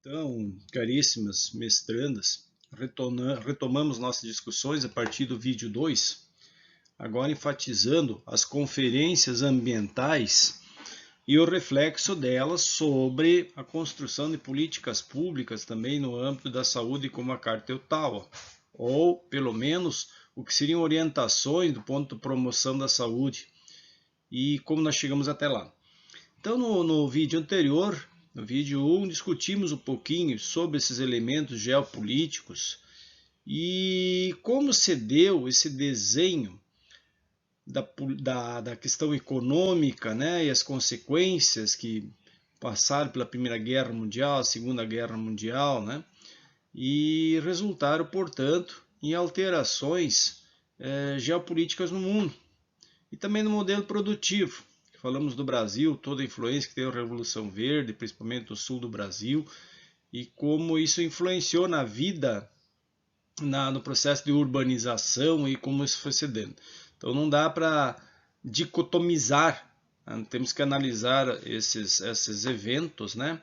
Então, caríssimas mestrandas, retomamos nossas discussões a partir do vídeo 2, agora enfatizando as conferências ambientais e o reflexo delas sobre a construção de políticas públicas também no âmbito da saúde, como a Carta Ottawa, ou pelo menos o que seriam orientações do ponto de promoção da saúde e como nós chegamos até lá. Então, no vídeo anterior, no vídeo 1, discutimos um pouquinho sobre esses elementos geopolíticos e como se deu esse desenho da questão econômica, né, e as consequências que passaram pela Primeira Guerra Mundial, a Segunda Guerra Mundial, né, e resultaram, portanto, em alterações geopolíticas no mundo e também no modelo produtivo. Falamos do Brasil, toda a influência que teve a Revolução Verde, principalmente no sul do Brasil, e como isso influenciou na vida, no processo de urbanização e como isso foi cedendo. Então não dá para dicotomizar, né? Temos que analisar esses eventos, né,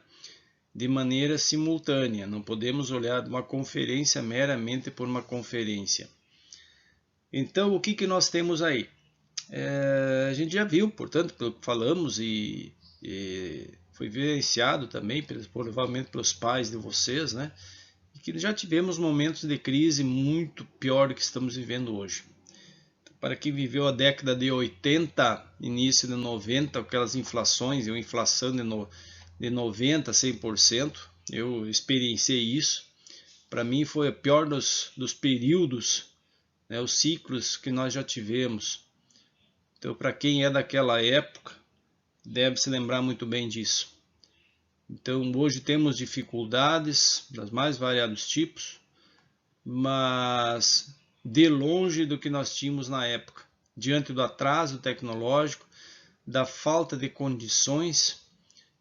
de maneira simultânea. Não podemos olhar uma conferência meramente por uma conferência. Então o que nós temos aí? A gente já viu, portanto, pelo que falamos e foi vivenciado também, provavelmente pelos pais de vocês, né? E que já tivemos momentos de crise muito pior do que estamos vivendo hoje. Para quem viveu a década de 80, início de 90, aquelas inflações, uma inflação de 90% a 100%, eu experienciei isso. Para mim foi o pior dos períodos, né, os ciclos que nós já tivemos. Então, para quem é daquela época, deve se lembrar muito bem disso. Então, hoje temos dificuldades dos mais variados tipos, mas de longe do que nós tínhamos na época, diante do atraso tecnológico, da falta de condições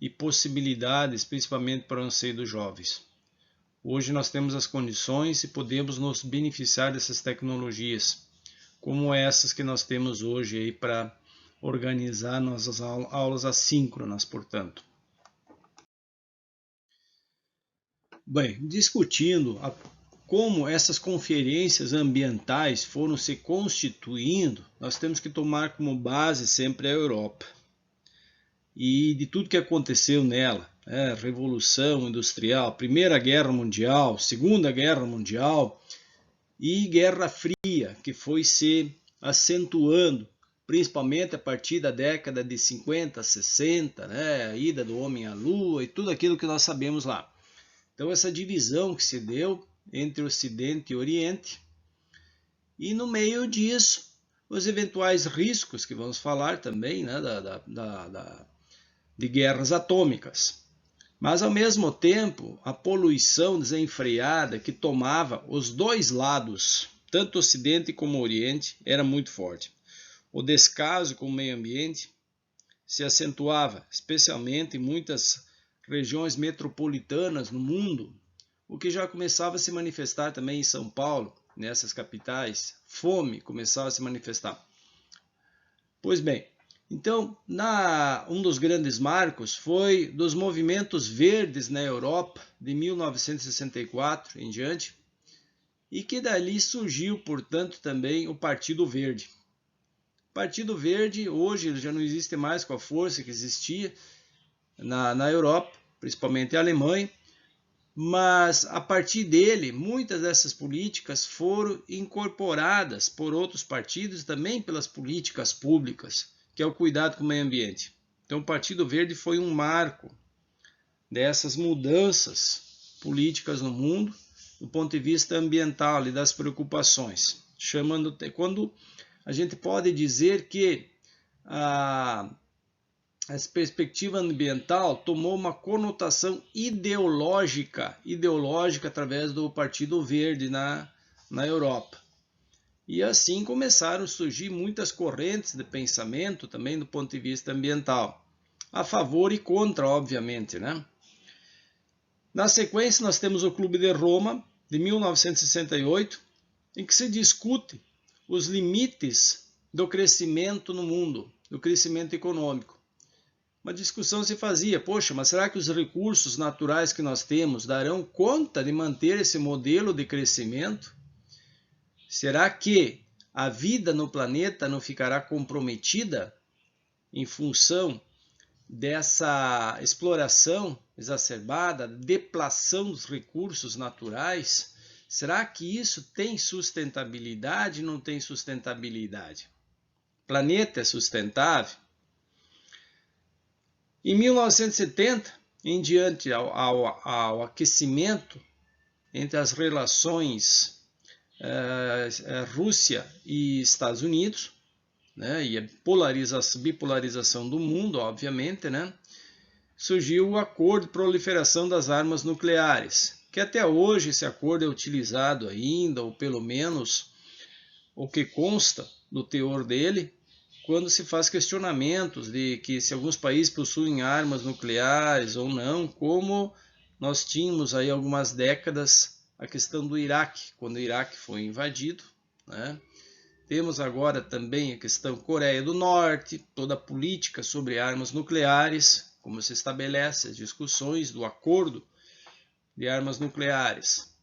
e possibilidades, principalmente para o anseio dos jovens. Hoje nós temos as condições e podemos nos beneficiar dessas tecnologias, como essas que nós temos hoje aí para organizar nossas aulas assíncronas, portanto. Bem, discutindo como essas conferências ambientais foram se constituindo, nós temos que tomar como base sempre a Europa. E de tudo que aconteceu nela, Revolução Industrial, Primeira Guerra Mundial, Segunda Guerra Mundial, e Guerra Fria, que foi se acentuando, principalmente a partir da década de 50, 60, né, a ida do homem à Lua e tudo aquilo que nós sabemos lá. Então essa divisão que se deu entre Ocidente e Oriente, e no meio disso, os eventuais riscos, que vamos falar também, né, de guerras atômicas. Mas, ao mesmo tempo, a poluição desenfreada que tomava os dois lados, tanto Ocidente como Oriente, era muito forte. O descaso com o meio ambiente se acentuava, especialmente em muitas regiões metropolitanas no mundo, o que já começava a se manifestar também em São Paulo, nessas capitais. Fome começava a se manifestar. Pois bem, então, um dos grandes marcos foi dos movimentos verdes na Europa, de 1964 em diante, e que dali surgiu, portanto, também o Partido Verde. O Partido Verde, hoje, ele já não existe mais com a força que existia na Europa, principalmente a Alemanha, mas a partir dele, muitas dessas políticas foram incorporadas por outros partidos e também pelas políticas públicas, que é o cuidado com o meio ambiente. Então, o Partido Verde foi um marco dessas mudanças políticas no mundo, do ponto de vista ambiental e das preocupações. Quando a gente pode dizer que a perspectiva ambiental tomou uma conotação ideológica através do Partido Verde na Europa. E assim começaram a surgir muitas correntes de pensamento também do ponto de vista ambiental, a favor e contra, obviamente, né? Na sequência, nós temos o Clube de Roma, de 1968, em que se discute os limites do crescimento no mundo, do crescimento econômico. uma discussão se fazia, poxa, mas será que os recursos naturais que nós temos darão conta de manter esse modelo de crescimento? Será que a vida no planeta não ficará comprometida em função dessa exploração exacerbada, deplação dos recursos naturais? Será que isso tem sustentabilidade ou não tem sustentabilidade? O planeta é sustentável? Em 1970, em diante ao aquecimento entre as relações Rússia e Estados Unidos, né, e a bipolarização do mundo, obviamente, né, surgiu o Acordo de Proliferação das Armas Nucleares, que até hoje esse acordo é utilizado ainda, ou pelo menos o que consta do teor dele, quando se faz questionamentos de que se alguns países possuem armas nucleares ou não, como nós tínhamos aí algumas décadas a questão do Iraque, quando o Iraque foi invadido, né? Temos agora também a questão Coreia do Norte, toda a política sobre armas nucleares, como se estabelece as discussões do acordo de armas nucleares,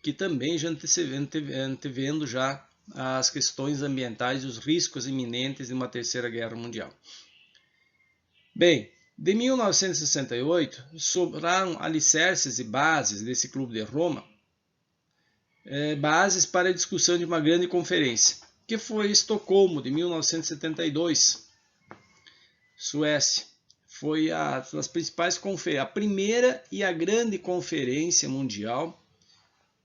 que também já antevendo já as questões ambientais e os riscos iminentes de uma terceira guerra mundial. Bem, de 1968, sobraram alicerces e bases desse Clube de Roma, bases para a discussão de uma grande conferência, que foi Estocolmo, de 1972, Suécia. Foi a das principais conferências, a primeira e a grande conferência mundial,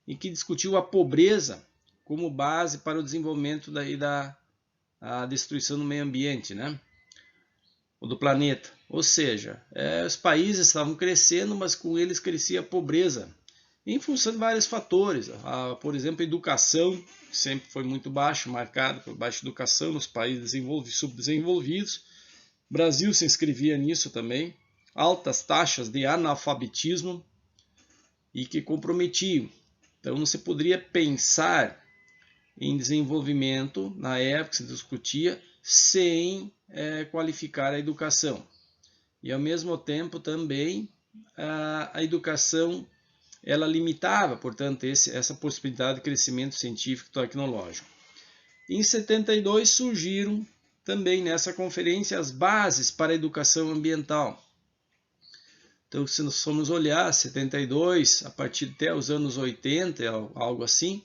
em que discutiu a pobreza como base para o desenvolvimento da destruição do meio ambiente, né? Ou do planeta. Ou seja, os países estavam crescendo, mas com eles crescia a pobreza, em função de vários fatores. Por exemplo, a educação, que sempre foi muito baixa, marcada por baixa educação nos países subdesenvolvidos. O Brasil se inscrevia nisso também. Altas taxas de analfabetismo e que comprometiam. Então não se poderia pensar em desenvolvimento, na época se discutia, sem qualificar a educação. E ao mesmo tempo também a educação ela limitava, portanto, essa possibilidade de crescimento científico e tecnológico. Em 72 surgiram também nessa conferência as bases para a educação ambiental. Então, se nós formos olhar, 72, a partir até os anos 80, algo assim,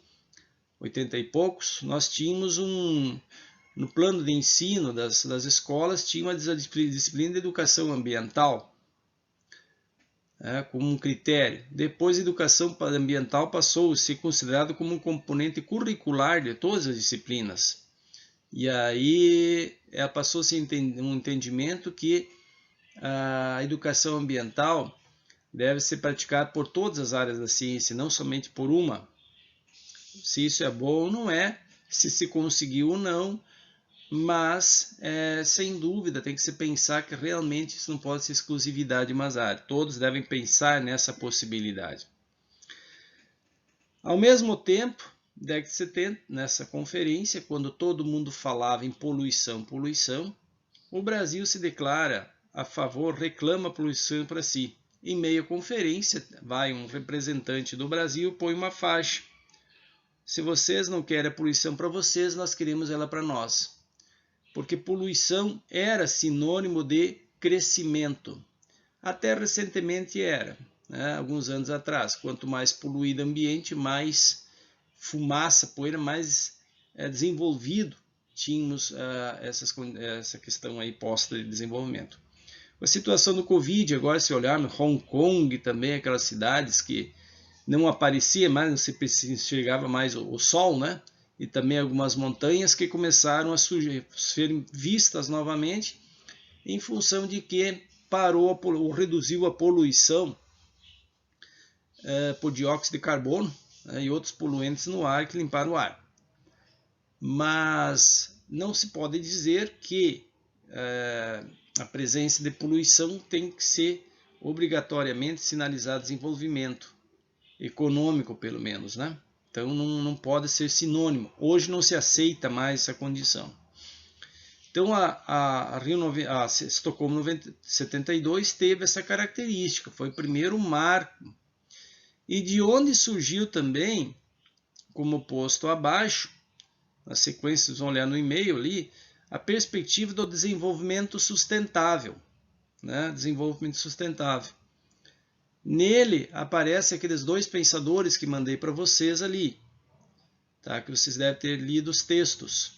80 e poucos, nós tínhamos no plano de ensino das escolas, tinha uma disciplina de educação ambiental, como um critério. Depois, a educação ambiental passou a ser considerada como um componente curricular de todas as disciplinas. E aí passou a ser um entendimento que a educação ambiental deve ser praticada por todas as áreas da ciência, não somente por uma. Se isso é bom ou não é, se conseguiu ou não, mas sem dúvida tem que se pensar que realmente isso não pode ser exclusividade de uma área. Todos devem pensar nessa possibilidade. Ao mesmo tempo, década de 70, nessa conferência, quando todo mundo falava em poluição, o Brasil se declara a favor, reclama a poluição para si. Em meio à conferência, vai um representante do Brasil, põe uma faixa. Se vocês não querem a poluição para vocês, nós queremos ela para nós. Porque poluição era sinônimo de crescimento. Até recentemente era, né? Alguns anos atrás. Quanto mais poluído o ambiente, mais fumaça, poeira, mais desenvolvido tínhamos essa questão aí posta de desenvolvimento. A situação do Covid, agora se olhar no Hong Kong também, aquelas cidades que não aparecia mais, não se enxergava mais o sol, né? E também algumas montanhas que começaram a serem vistas novamente em função de que parou ou reduziu a poluição por dióxido de carbono, né, e outros poluentes no ar que limparam o ar. Mas não se pode dizer que a presença de poluição tem que ser obrigatoriamente sinalizar desenvolvimento econômico, pelo menos, né? Então não pode ser sinônimo. Hoje não se aceita mais essa condição. Então, a Estocolmo 72 teve essa característica, foi o primeiro marco. E de onde surgiu também, como posto abaixo, na sequência, vocês vão olhar no e-mail ali, a perspectiva do desenvolvimento sustentável. Né? Desenvolvimento sustentável. Nele aparecem aqueles dois pensadores que mandei para vocês ali, tá? Que vocês devem ter lido os textos,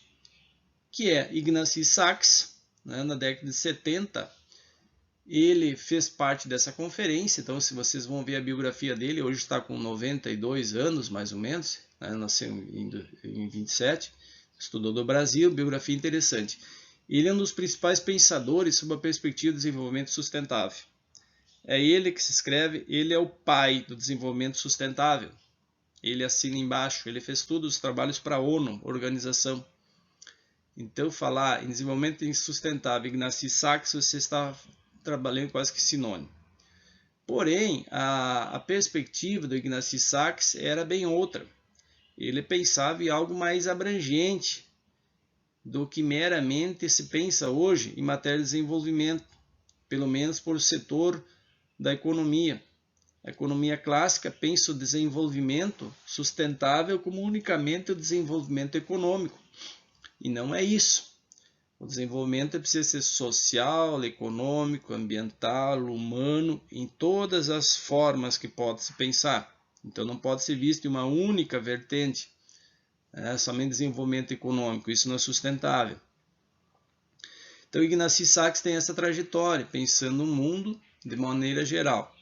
que é Ignaz Sachs, né? Na década de 70, ele fez parte dessa conferência. Então, se vocês vão ver a biografia dele, hoje está com 92 anos, mais ou menos, né? Nasceu em 27, estudou do Brasil, biografia interessante. Ele é um dos principais pensadores sobre a perspectiva de desenvolvimento sustentável. É ele que se escreve, ele é o pai do desenvolvimento sustentável. Ele assina embaixo, ele fez todos os trabalhos para a ONU, organização. Então, falar em desenvolvimento sustentável, Ignaz Sachs, você está trabalhando quase que sinônimo. Porém, a perspectiva do Ignaz Sachs era bem outra. Ele pensava em algo mais abrangente do que meramente se pensa hoje em matéria de desenvolvimento, pelo menos por setor da economia. A economia clássica pensa o desenvolvimento sustentável como unicamente o desenvolvimento econômico. E não é isso. O desenvolvimento precisa ser social, econômico, ambiental, humano, em todas as formas que pode se pensar. Então não pode ser visto em uma única vertente, somente desenvolvimento econômico. Isso não é sustentável. Então Ignaz Sachs tem essa trajetória, pensando no mundo de maneira geral.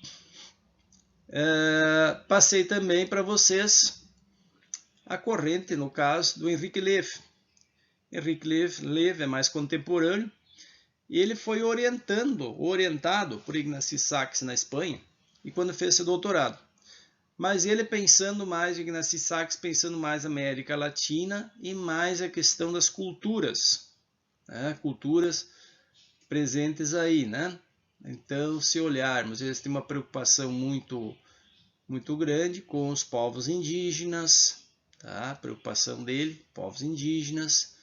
Passei também para vocês a corrente, no caso, do Henrique Levy. Henrique Levy é mais contemporâneo, e ele foi orientado por Ignaz Sachs na Espanha, e quando fez seu doutorado. Mas ele pensando mais, Ignaz Sachs pensando mais na América Latina e mais a questão das culturas, né? Culturas presentes aí, né? Então, se olharmos, eles têm uma preocupação muito grande com os povos indígenas, tá? A preocupação dele, povos indígenas,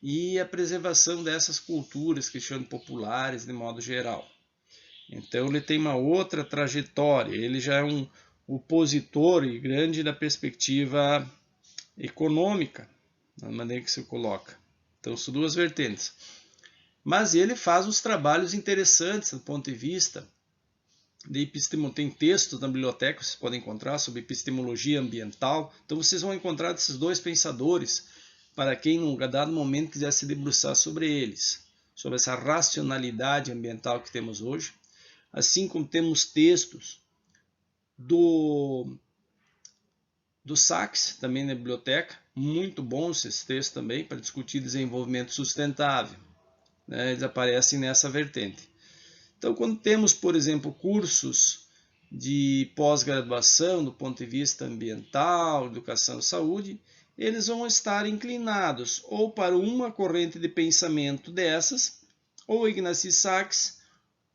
e a preservação dessas culturas que chamam populares de modo geral. Então, ele tem uma outra trajetória, ele já é um opositor e grande da perspectiva econômica, da maneira que se coloca. Então, são duas vertentes. Mas ele faz uns trabalhos interessantes do ponto de vista de epistemologia. Tem textos na biblioteca que vocês podem encontrar sobre epistemologia ambiental. Então vocês vão encontrar esses dois pensadores para quem, num dado momento, quiser se debruçar sobre eles, sobre essa racionalidade ambiental que temos hoje. Assim como temos textos do Sachs, também na biblioteca, muito bons esses textos também, para discutir desenvolvimento sustentável. Eles aparecem nessa vertente. Então, quando temos, por exemplo, cursos de pós-graduação do ponto de vista ambiental, educação e saúde, eles vão estar inclinados ou para uma corrente de pensamento dessas, ou Ignaz Sachs,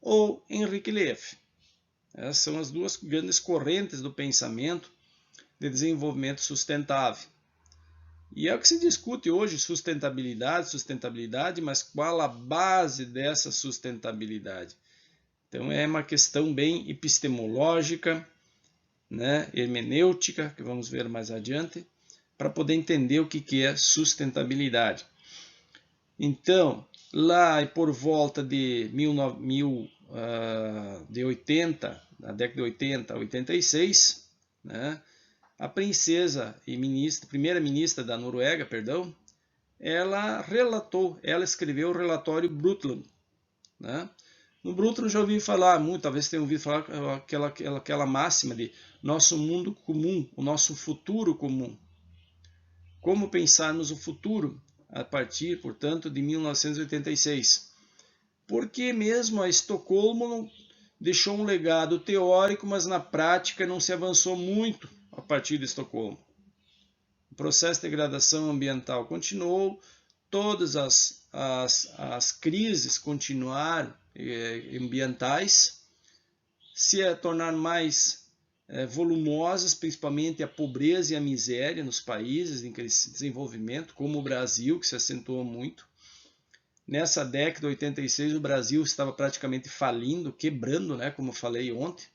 ou Henrique Levy. Essas são as duas grandes correntes do pensamento de desenvolvimento sustentável. E é o que se discute hoje, sustentabilidade, mas qual a base dessa sustentabilidade? Então é uma questão bem epistemológica, né, hermenêutica, que vamos ver mais adiante, para poder entender o que é sustentabilidade. Então, lá por volta de 80, na década de 80 a 86, né, a princesa e primeira-ministra da Noruega, ela escreveu o relatório Brundtland. Né? No Brundtland já ouvi falar muito, talvez tenham ouvido falar aquela máxima de nosso mundo comum, o nosso futuro comum. Como pensarmos o futuro a partir, portanto, de 1986. Porque mesmo a Estocolmo deixou um legado teórico, mas na prática não se avançou muito a partir de Estocolmo. O processo de degradação ambiental continuou, todas as crises continuaram ambientais, se tornaram mais volumosas, principalmente a pobreza e a miséria nos países em desenvolvimento, como o Brasil, que se acentuou muito Nessa década, 86, o Brasil estava praticamente falindo, quebrando, né, como eu falei ontem.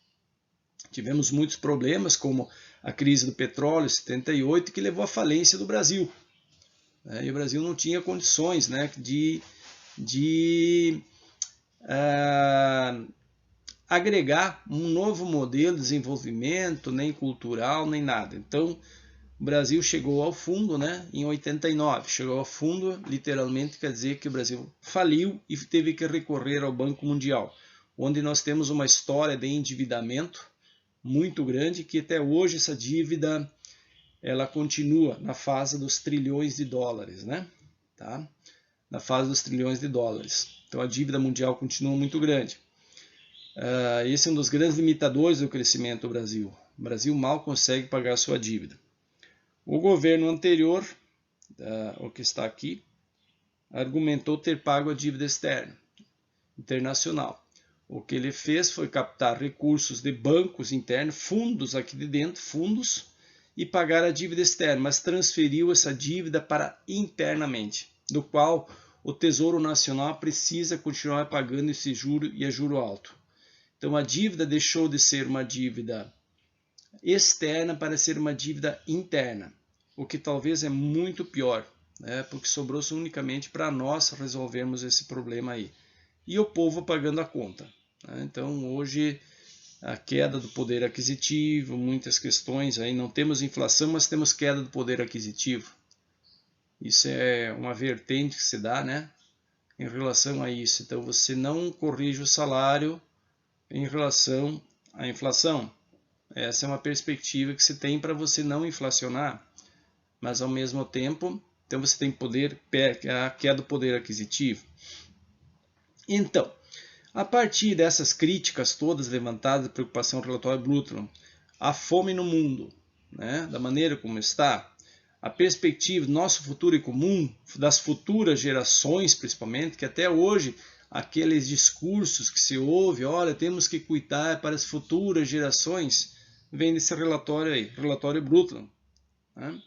Tivemos muitos problemas, como a crise do petróleo, 78, que levou à falência do Brasil. E o Brasil não tinha condições, né, de agregar um novo modelo de desenvolvimento, nem cultural, nem nada. Então, o Brasil chegou ao fundo, né, em 89. Chegou ao fundo, literalmente, quer dizer que o Brasil faliu e teve que recorrer ao Banco Mundial, onde nós temos uma história de endividamento muito grande, que até hoje essa dívida ela continua na fase dos trilhões de dólares, né? Tá? Na fase dos trilhões de dólares. Então a dívida mundial continua muito grande. Esse é um dos grandes limitadores do crescimento do Brasil. O Brasil mal consegue pagar a sua dívida. O governo anterior, o que está aqui, argumentou ter pago a dívida externa, internacional. O que ele fez foi captar recursos de bancos internos, fundos aqui de dentro, fundos, e pagar a dívida externa, mas transferiu essa dívida para internamente, do qual o Tesouro Nacional precisa continuar pagando esse juro e é juro alto. Então a dívida deixou de ser uma dívida externa para ser uma dívida interna, o que talvez é muito pior, né? Porque sobrou unicamente para nós resolvermos esse problema aí. E o povo pagando a conta, né? Então hoje a queda do poder aquisitivo, muitas questões aí, não temos inflação, mas temos queda do poder aquisitivo. Isso é uma vertente que se dá, né, em relação a isso. Então você não corrige o salário em relação à inflação. Essa é uma perspectiva que se tem para você não inflacionar, mas ao mesmo tempo, então você tem poder, a queda do poder aquisitivo. Então, a partir dessas críticas todas levantadas, a preocupação do relatório Brundtland, a fome no mundo, né, da maneira como está, a perspectiva do nosso futuro em comum, das futuras gerações principalmente, que até hoje aqueles discursos que se ouve, olha, temos que cuidar para as futuras gerações, vem desse relatório aí, relatório Brundtland, né?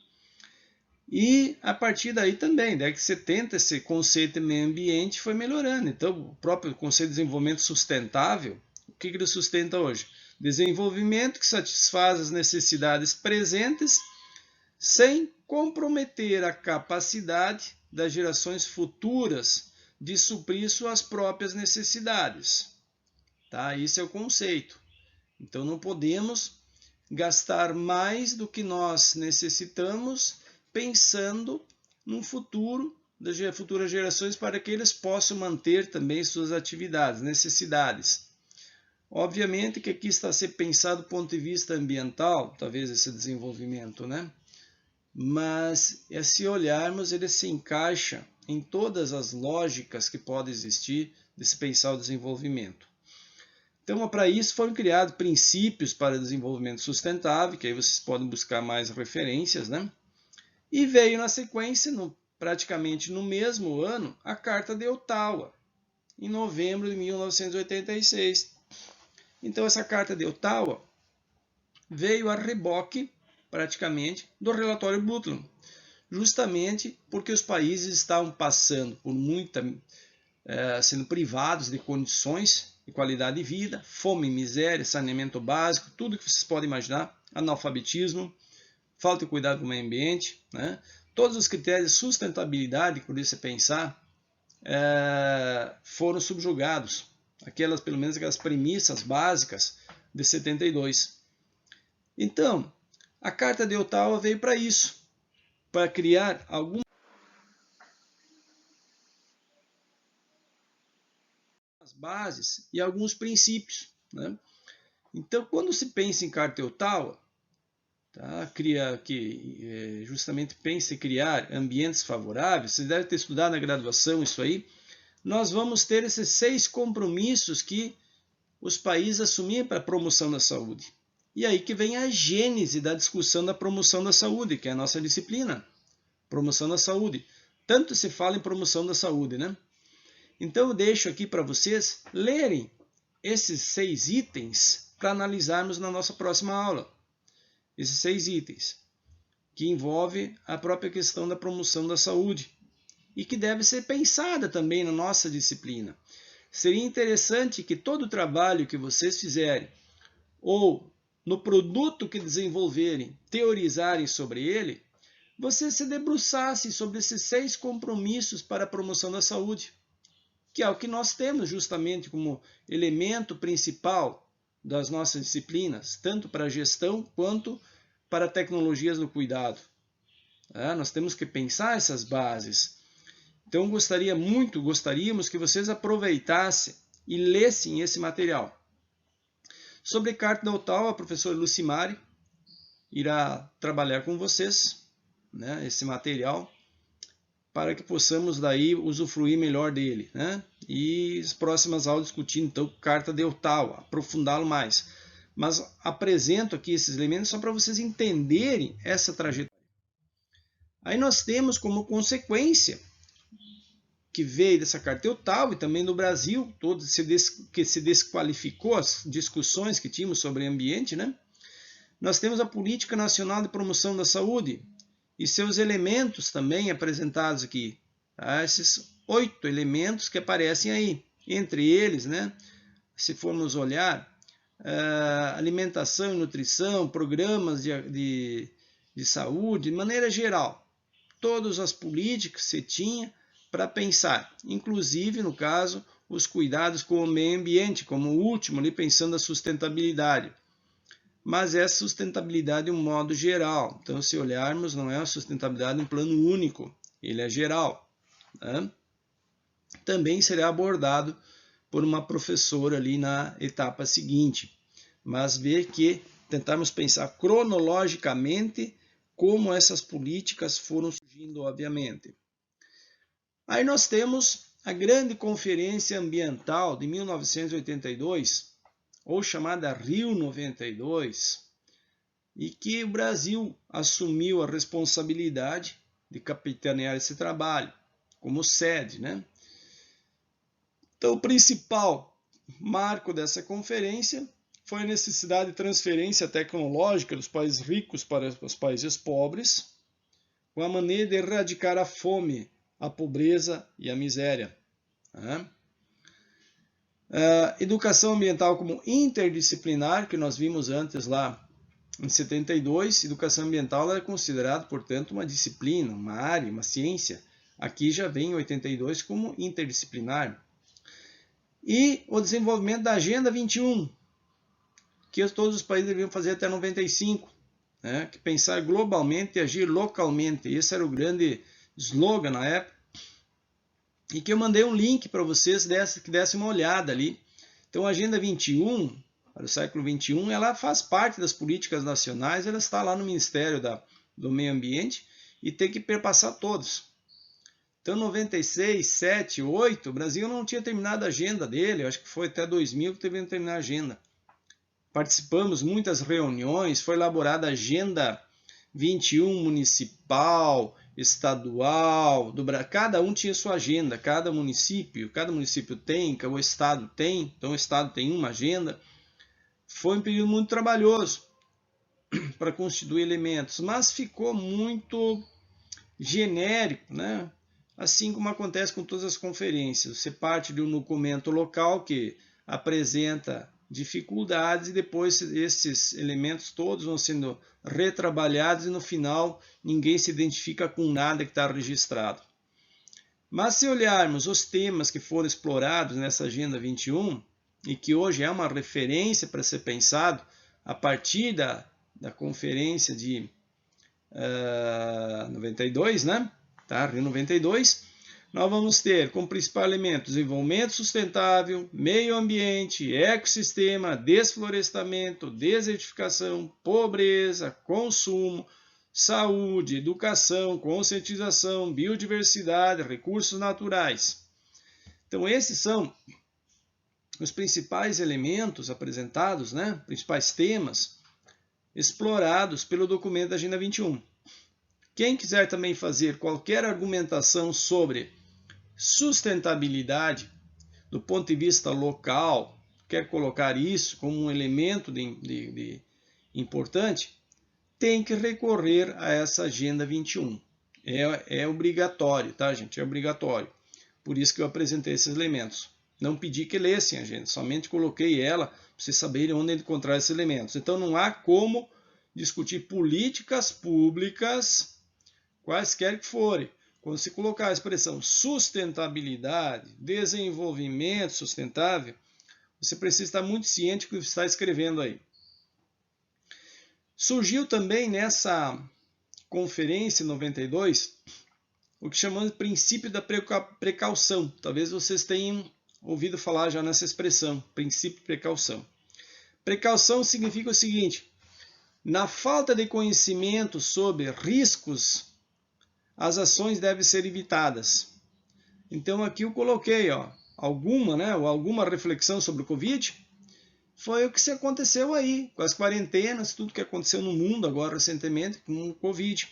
E a partir daí também, década de 70, esse conceito de meio ambiente foi melhorando. Então, o próprio conceito de desenvolvimento sustentável, o que ele sustenta hoje? Desenvolvimento que satisfaz as necessidades presentes sem comprometer a capacidade das gerações futuras de suprir suas próprias necessidades. Tá? Esse é o conceito. Então, não podemos gastar mais do que nós necessitamos pensando no futuro das futuras gerações para que eles possam manter também suas atividades, necessidades. Obviamente que aqui está a ser pensado do ponto de vista ambiental, talvez esse desenvolvimento, né? Mas se olharmos, ele se encaixa em todas as lógicas que podem existir de se pensar o desenvolvimento. Então, para isso foram criados princípios para desenvolvimento sustentável, que aí vocês podem buscar mais referências, né? E veio na sequência, praticamente no mesmo ano, a Carta de Ottawa, em novembro de 1986. Então, essa Carta de Ottawa veio a reboque, praticamente, do relatório Brundtland, justamente porque os países estavam passando por sendo privados de condições de qualidade de vida, fome, miséria, saneamento básico, tudo que vocês podem imaginar, analfabetismo, falta de cuidado com o meio ambiente, né? Todos os critérios de sustentabilidade, por isso pensar, foram subjugados. Pelo menos aquelas premissas básicas de 72. Então, a Carta de Ottawa veio para isso, para criar algumas bases e alguns princípios, né? Então, quando se pensa em Carta de Ottawa, tá? Justamente pensa em criar ambientes favoráveis, você deve ter estudado na graduação isso aí, nós vamos ter esses 6 compromissos que os países assumiram para a promoção da saúde. E aí que vem a gênese da discussão da promoção da saúde, que é a nossa disciplina, promoção da saúde. Tanto se fala em promoção da saúde, né? Então eu deixo aqui para vocês lerem esses 6 itens para analisarmos na nossa próxima aula. Esses 6 itens, que envolvem a própria questão da promoção da saúde. e que deve ser pensada também na nossa disciplina. Seria interessante que todo o trabalho que vocês fizerem, ou no produto que desenvolverem, teorizarem sobre ele, vocês se debruçassem sobre esses 6 compromissos para a promoção da saúde, que é o que nós temos justamente como elemento principal das nossas disciplinas, tanto para a gestão quanto para tecnologias do cuidado. Nós temos que pensar essas bases. Então gostaríamos que vocês aproveitassem e lessem esse material. Sobre Carta Deltal, a professora Lucimari irá trabalhar com vocês, né, esse material, para que possamos daí usufruir melhor dele, né? E as próximas aulas discutindo então Carta Deltal, aprofundá-lo mais. Mas apresento aqui esses elementos só para vocês entenderem essa trajetória. Aí nós temos como consequência que veio dessa Carta Deltal e também no Brasil, todo que se desqualificou as discussões que tínhamos sobre ambiente, né? Nós temos a Política Nacional de Promoção da Saúde e seus elementos também apresentados aqui. Tá? Esses 8 elementos que aparecem aí. Entre eles, né, se formos olhar, alimentação e nutrição, programas de saúde, de maneira geral. Todas as políticas que você tinha para pensar, inclusive, no caso, os cuidados com o meio ambiente, como o último, ali pensando a sustentabilidade. Mas é sustentabilidade de um modo geral. Então, se olharmos, não é a sustentabilidade em plano único, ele é geral. Né? Também será abordado por uma professora ali na etapa seguinte. Mas ver que tentarmos pensar cronologicamente como essas políticas foram surgindo, obviamente. Aí nós temos a Grande Conferência Ambiental de 1982, ou chamada Rio 92, e que o Brasil assumiu a responsabilidade de capitanear esse trabalho, como sede, né? Então, o principal marco dessa conferência foi a necessidade de transferência tecnológica dos países ricos para os países pobres, com a maneira de erradicar a fome, a pobreza e a miséria. Né? Educação ambiental como interdisciplinar, que nós vimos antes lá em 72, educação ambiental é considerada, portanto, uma disciplina, uma área, uma ciência. Aqui já vem em 82 como interdisciplinar. E o desenvolvimento da Agenda 21, que todos os países deveriam fazer até 95, né? Que pensar globalmente e agir localmente. Esse era o grande slogan na época. E que eu mandei um link para vocês que dessem uma olhada ali. Então, a Agenda 21, para o século 21, ela faz parte das políticas nacionais, ela está lá no Ministério do Meio Ambiente e tem que perpassar todos. Então, 96, 7, 8, o Brasil não tinha terminado a agenda dele, eu acho que foi até 2000 que teve que terminar a agenda. Participamos de muitas reuniões, foi elaborada a Agenda 21 municipal, estadual, cada um tinha sua agenda, cada município tem, o estado tem, então o estado tem uma agenda. Foi um período muito trabalhoso para constituir elementos, mas ficou muito genérico, né? Assim como acontece com todas as conferências. Você parte de um documento local que apresenta dificuldades e depois esses elementos todos vão sendo retrabalhados e no final ninguém se identifica com nada que está registrado. Mas se olharmos os temas que foram explorados nessa Agenda 21 e que hoje é uma referência para ser pensado a partir da conferência de 92, né? Tá? Rio 92, nós vamos ter como principal elemento desenvolvimento sustentável, meio ambiente, ecossistema, desflorestamento, desertificação, pobreza, consumo, saúde, educação, conscientização, biodiversidade, recursos naturais. Então esses são os principais elementos apresentados, né? Principais temas explorados pelo documento da Agenda 21. Quem quiser também fazer qualquer argumentação sobre sustentabilidade do ponto de vista local, quer colocar isso como um elemento importante, tem que recorrer a essa Agenda 21. É obrigatório, tá, gente? É obrigatório. Por isso que eu apresentei esses elementos. Não pedi que lessem, gente, somente coloquei ela para vocês saberem onde encontrar esses elementos. Então não há como discutir políticas públicas, quaisquer que forem. Quando se colocar a expressão sustentabilidade, desenvolvimento sustentável, você precisa estar muito ciente do que está escrevendo aí. Surgiu também nessa conferência em 92 o que chamamos de princípio da precaução. Talvez vocês tenham ouvido falar já nessa expressão, princípio de precaução. Precaução significa o seguinte: na falta de conhecimento sobre riscos, as ações devem ser evitadas. Então aqui eu coloquei alguma reflexão sobre o Covid. Foi o que se aconteceu aí, com as quarentenas, tudo que aconteceu no mundo agora recentemente com o Covid.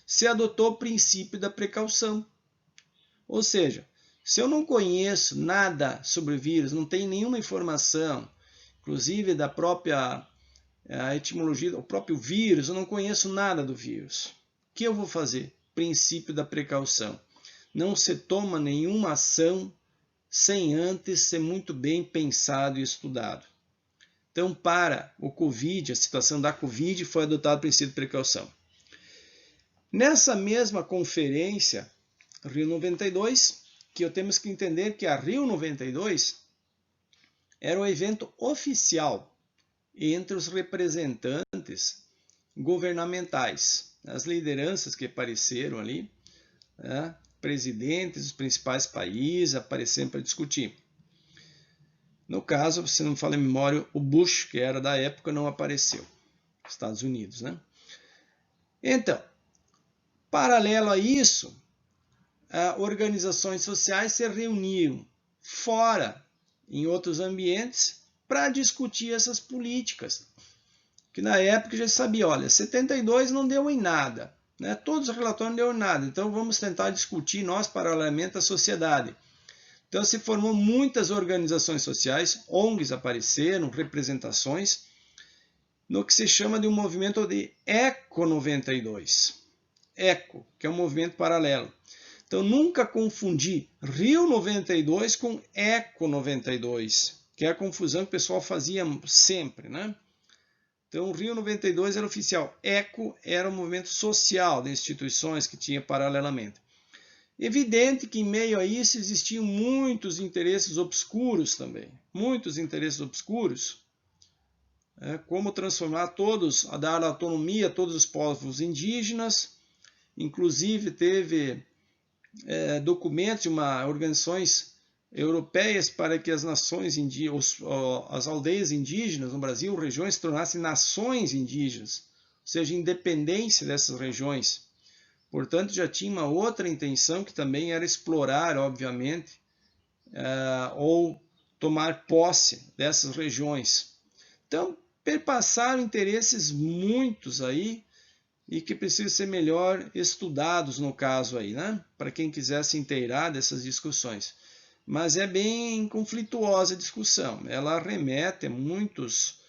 Se adotou o princípio da precaução. Ou seja, se eu não conheço nada sobre o vírus, não tenho nenhuma informação, inclusive da própria etimologia, do próprio vírus, eu não conheço nada do vírus. O que eu vou fazer? Princípio da precaução. Não se toma nenhuma ação sem antes ser muito bem pensado e estudado. Então, para o Covid, a situação da Covid, foi adotado o princípio de precaução. Nessa mesma conferência, Rio 92, que temos que entender que a Rio 92 era um evento oficial entre os representantes governamentais, as lideranças que apareceram ali, presidentes dos principais países apareceram para discutir. No caso, se não me falha a memória, o Bush, que era da época, não apareceu. Estados Unidos, né? Então, paralelo a isso, organizações sociais se reuniram fora, em outros ambientes, para discutir essas políticas. Que na época já sabia, olha, 72 não deu em nada, né? Todos os relatórios não deu em nada, então vamos tentar discutir nós paralelamente a sociedade. Então se formou muitas organizações sociais, ONGs apareceram, representações, no que se chama de um movimento de Eco 92. Eco, que é um movimento paralelo. Então nunca confundi Rio 92 com Eco 92, que é a confusão que o pessoal fazia sempre, né? Então, o Rio 92 era oficial. ECO era um movimento social de instituições que tinha paralelamente. Evidente que em meio a isso existiam muitos interesses obscuros também. Muitos interesses obscuros. Como transformar dar autonomia a todos os povos indígenas. Inclusive teve documentos de organizações europeias para que as nações indígenas, as aldeias indígenas no Brasil, regiões, se tornassem nações indígenas, ou seja, independência dessas regiões. Portanto, já tinha uma outra intenção que também era explorar, obviamente, ou tomar posse dessas regiões. Então, perpassaram interesses muitos aí e que precisam ser melhor estudados no caso aí, né? Para quem quiser se inteirar dessas discussões. Mas é bem conflituosa a discussão. Ela remete a muitos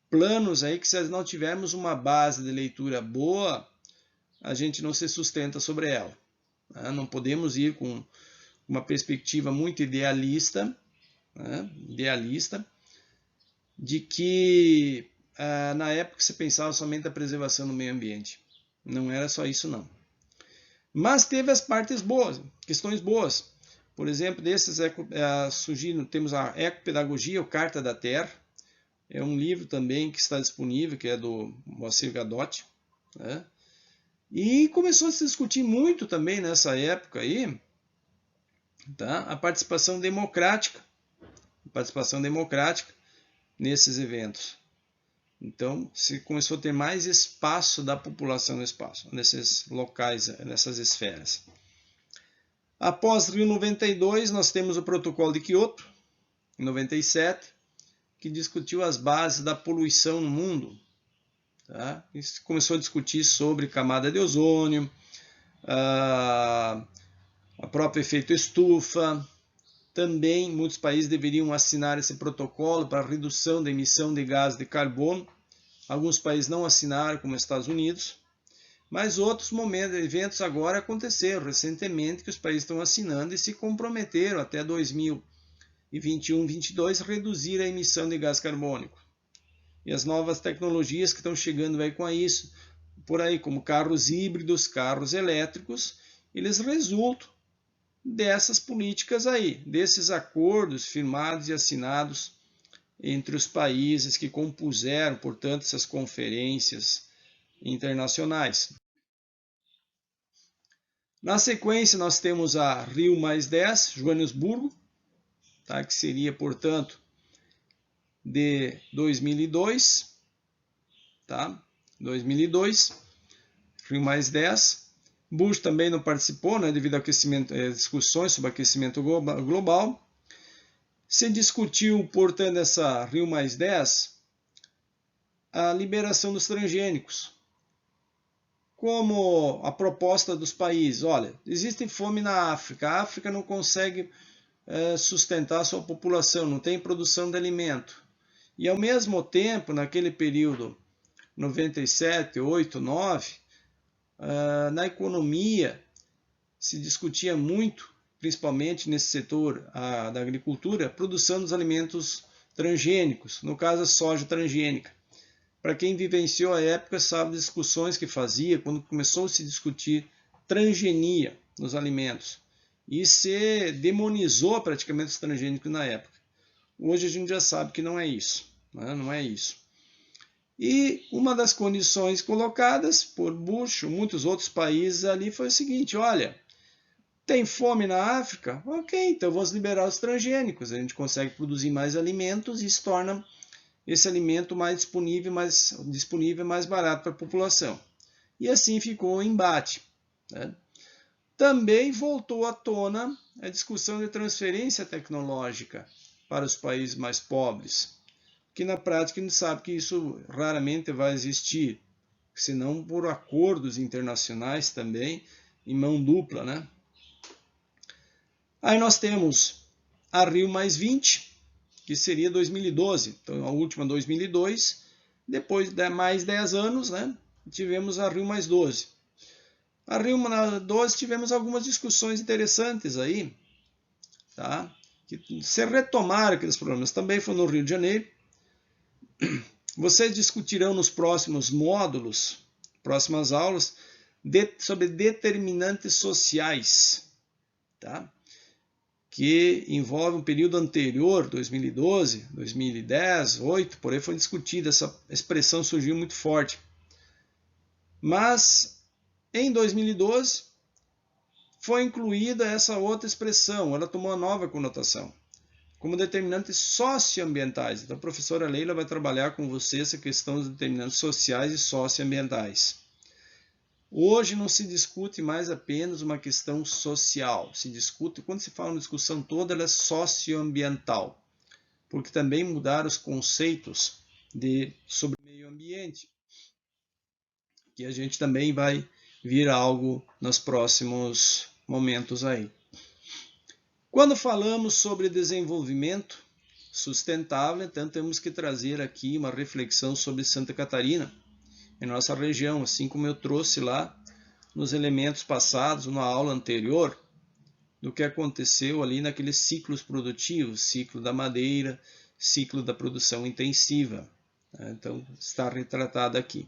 planos aí que, se não tivermos uma base de leitura boa, a gente não se sustenta sobre ela. Não podemos ir com uma perspectiva muito idealista, de que na época se pensava somente a preservação do meio ambiente. Não era só isso, não. Mas teve as partes boas, questões boas. Por exemplo, desses surgindo, temos a Ecopedagogia, ou Carta da Terra. É um livro também que está disponível, que é do Moacir Gadotti. Né? E começou a se discutir muito também nessa época aí, tá? A participação democrática nesses eventos. Então, se começou a ter mais espaço da população no espaço, nesses locais, nessas esferas. Após Rio 92, nós temos o Protocolo de Kyoto, em 97, que discutiu as bases da poluição no mundo. Tá? E começou a discutir sobre camada de ozônio, a próprio efeito estufa. Também muitos países deveriam assinar esse protocolo para redução da emissão de gás de carbono. Alguns países não assinaram, como os Estados Unidos. Mas outros eventos agora aconteceram recentemente que os países estão assinando e se comprometeram até 2021-22 reduzir a emissão de gás carbônico. E as novas tecnologias que estão chegando aí com isso, por aí, como carros híbridos, carros elétricos, eles resultam dessas políticas aí, desses acordos firmados e assinados entre os países que compuseram, portanto, essas conferências internacionais. Na sequência, nós temos a Rio+10, Joanesburgo, tá, que seria, portanto, de 2002, tá? 2002, Rio+10. Bush também não participou, né, devido a discussões sobre aquecimento global. Se discutiu, portanto, essa Rio+10, a liberação dos transgênicos, como a proposta dos países. Olha, existe fome na África, a África não consegue sustentar a sua população, não tem produção de alimento. E ao mesmo tempo, naquele período 97, 8, 9, na economia se discutia muito, principalmente nesse setor da agricultura, a produção dos alimentos transgênicos, no caso a soja transgênica. Para quem vivenciou a época sabe das discussões que fazia quando começou a se discutir transgenia nos alimentos. E se demonizou praticamente os transgênicos na época. Hoje a gente já sabe que não é isso, né? Não é isso. E uma das condições colocadas por Bush, muitos outros países ali, foi o seguinte: olha, tem fome na África? Ok, então vamos liberar os transgênicos. A gente consegue produzir mais alimentos e isso torna esse alimento mais disponível e mais barato para a população. E assim ficou o embate, né? Também voltou à tona a discussão de transferência tecnológica para os países mais pobres, que na prática a gente sabe que isso raramente vai existir, senão por acordos internacionais também, em mão dupla, né? Aí nós temos a Rio+20, que seria 2012, então a última 2002, depois de mais 10 anos, né, tivemos a Rio+12. A Rio+12 tivemos algumas discussões interessantes aí, tá? Que se retomaram aqueles problemas. Também foi no Rio de Janeiro. Vocês discutirão nos próximos módulos, próximas aulas, sobre determinantes sociais, tá? Que envolve um período anterior, 2012, 2010, 2008, por aí foi discutida, essa expressão surgiu muito forte. Mas em 2012 foi incluída essa outra expressão, ela tomou uma nova conotação, como determinantes socioambientais. Então a professora Leila vai trabalhar com você essa questão dos determinantes sociais e socioambientais. Hoje não se discute mais apenas uma questão social, se discute, quando se fala uma discussão toda, ela é socioambiental, porque também mudaram os conceitos sobre meio ambiente, que a gente também vai vir algo nos próximos momentos aí. Quando falamos sobre desenvolvimento sustentável, então temos que trazer aqui uma reflexão sobre Santa Catarina, em nossa região, assim como eu trouxe lá nos elementos passados, na aula anterior, do que aconteceu ali naqueles ciclos produtivos, ciclo da madeira, ciclo da produção intensiva. Então, está retratado aqui.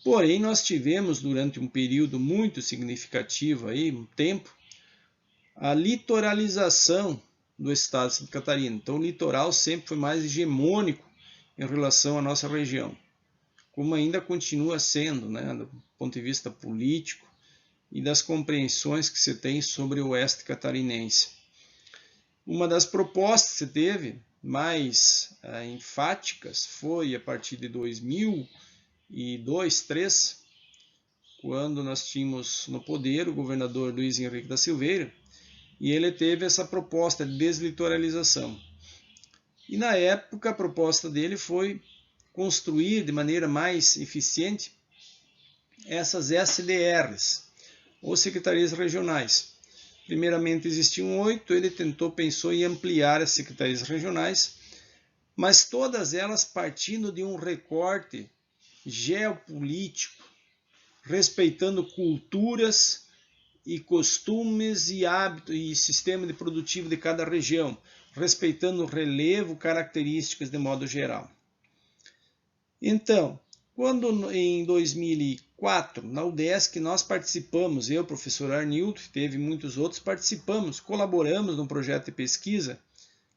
Porém, nós tivemos durante um período muito significativo, aí, um tempo, a litoralização do estado de Santa Catarina. Então, o litoral sempre foi mais hegemônico em relação à nossa região, como ainda continua sendo, né, do ponto de vista político e das compreensões que se tem sobre o oeste catarinense. Uma das propostas que se teve mais enfáticas foi a partir de 2002, 2003, quando nós tínhamos no poder o governador Luiz Henrique da Silveira, e ele teve essa proposta de deslitoralização. E na época a proposta dele foi construir de maneira mais eficiente essas SDRs, ou secretarias regionais. Primeiramente existiam 8, ele pensou em ampliar as secretarias regionais, mas todas elas partindo de um recorte geopolítico respeitando culturas e costumes e hábitos e sistema de produtivo de cada região, respeitando o relevo, características de modo geral. Então, quando em 2004, na UDESC, nós participamos, eu, professor Arnildo, teve muitos outros, participamos, colaboramos num projeto de pesquisa,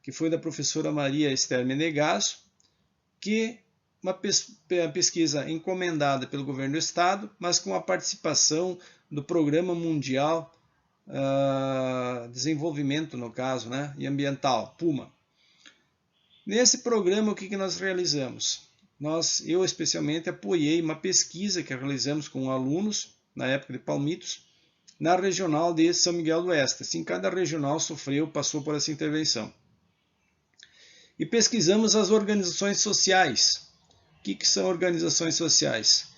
que foi da professora Maria Esther Menegasso, que uma pesquisa encomendada pelo governo do estado, mas com a participação do Programa Mundial Desenvolvimento, no caso, né, e Ambiental, PUMA. Nesse programa, o que nós realizamos? Eu especialmente apoiei uma pesquisa que realizamos com alunos, na época de Palmitos, na regional de São Miguel do Oeste. Assim, cada regional passou por essa intervenção. E pesquisamos as organizações sociais. O que são organizações sociais?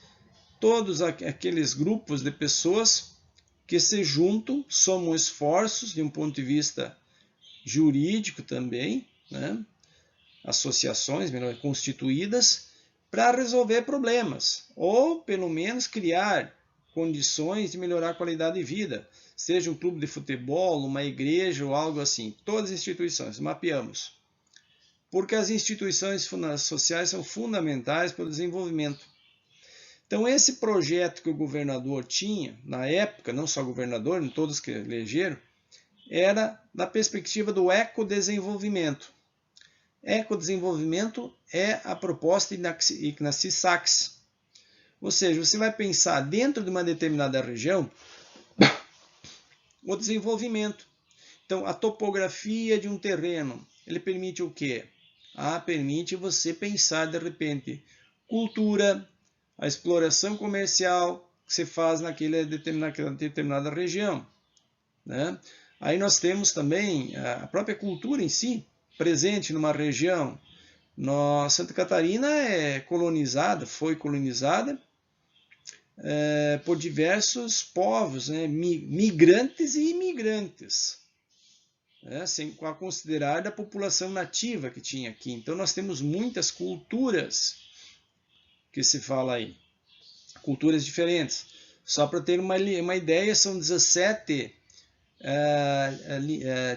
Todos aqueles grupos de pessoas que se juntam, somam esforços de um ponto de vista jurídico também, né? Associações constituídas para resolver problemas, ou pelo menos criar condições de melhorar a qualidade de vida, seja um clube de futebol, uma igreja ou algo assim. Todas as instituições, mapeamos. Porque as instituições sociais são fundamentais para o desenvolvimento. Então, esse projeto que o governador tinha, na época, não só o governador, todos que elegeram, era na perspectiva do ecodesenvolvimento. Ecodesenvolvimento é a proposta Ignacy Sachs. Ou seja, você vai pensar dentro de uma determinada região o desenvolvimento. Então, a topografia de um terreno, ele permite o quê? Permite você pensar, de repente, cultura, a exploração comercial que se faz naquela determinada região, né? Aí nós temos também a própria cultura em si, presente numa região. Santa Catarina foi colonizada por diversos povos, né? Migrantes e imigrantes, sem considerar a população nativa que tinha aqui. Então nós temos muitas culturas que se fala aí, culturas diferentes. Só para ter uma ideia, são 17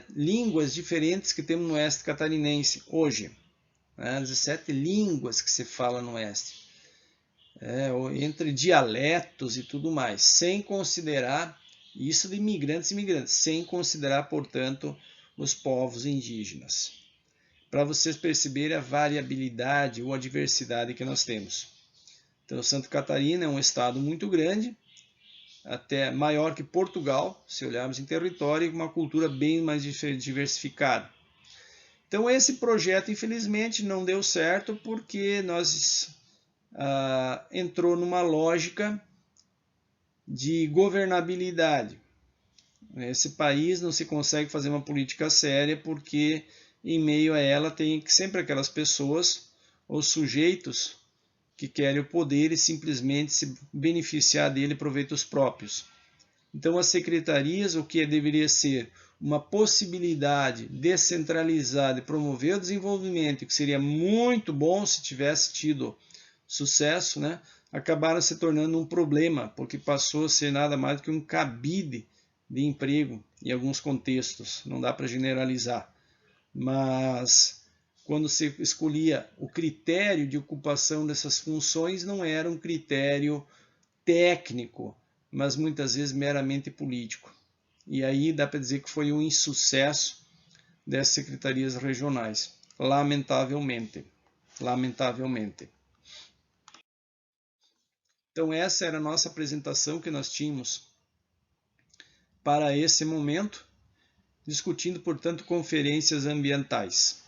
línguas diferentes que temos no oeste catarinense hoje. 17 línguas que se fala no oeste. Entre dialetos e tudo mais, sem considerar isso de imigrantes e imigrantes, sem considerar, portanto, os povos indígenas. Para vocês perceberem a variabilidade ou a diversidade que nós temos. Então, Santa Catarina é um estado muito grande, até maior que Portugal, se olharmos em território, e com uma cultura bem mais diversificada. Então, esse projeto, infelizmente, não deu certo porque nós entrou numa lógica de governabilidade. Esse país não se consegue fazer uma política séria porque em meio a ela tem sempre aquelas pessoas ou sujeitos que querem o poder e simplesmente se beneficiar dele e proveitos próprios. Então as secretarias, o que deveria ser uma possibilidade descentralizada de promover o desenvolvimento, que seria muito bom se tivesse tido sucesso, né? Acabaram se tornando um problema, porque passou a ser nada mais do que um cabide de emprego em alguns contextos, não dá para generalizar. Mas quando se escolhia o critério de ocupação dessas funções, não era um critério técnico, mas muitas vezes meramente político. E aí dá para dizer que foi um insucesso dessas secretarias regionais, lamentavelmente. Então essa era a nossa apresentação que nós tínhamos para esse momento, discutindo, portanto, conferências ambientais.